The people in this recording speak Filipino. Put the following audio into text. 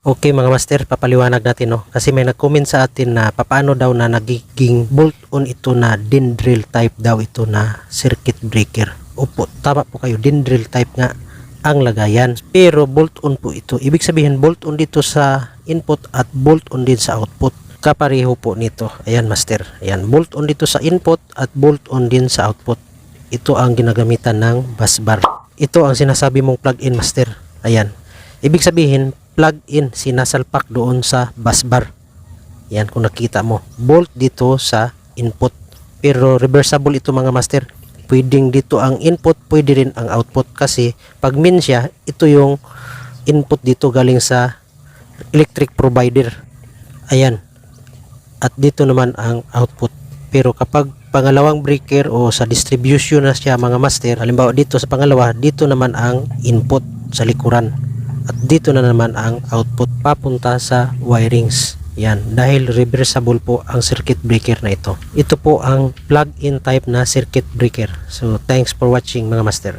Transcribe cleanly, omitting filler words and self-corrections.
Okay mga master, papaliwanag natin no. Kasi may nag-comment sa atin na paano daw na nagiging bolt-on ito na dendril type daw ito na circuit breaker. Opo, tama po kayo, dendril type nga ang lagayan. Pero bolt-on po ito. Ibig sabihin bolt-on dito sa input at bolt-on din sa output. Kapareho po nito. Ayan master. Ayan, bolt-on dito sa input at bolt-on din sa output. Ito ang ginagamitan ng bus bar. Ito ang sinasabi mong plug-in master. Ayan. Ibig sabihin plug-in, sinasalpak doon sa bus bar. Yan, kung nakita mo, bolt dito sa input, pero reversible ito mga master. Pwedeng dito ang input, pwede rin ang output, kasi pag min siya, ito yung input dito galing sa electric provider. Ayan, at dito naman ang output. Pero kapag pangalawang breaker o sa distribution na siya mga master, halimbawa dito sa pangalawa, dito naman ang input sa likuran. At dito na naman ang output papunta sa wirings. Yan, dahil reversible po ang circuit breaker na ito. Ito po ang plug-in type na circuit breaker. So, thanks for watching mga master.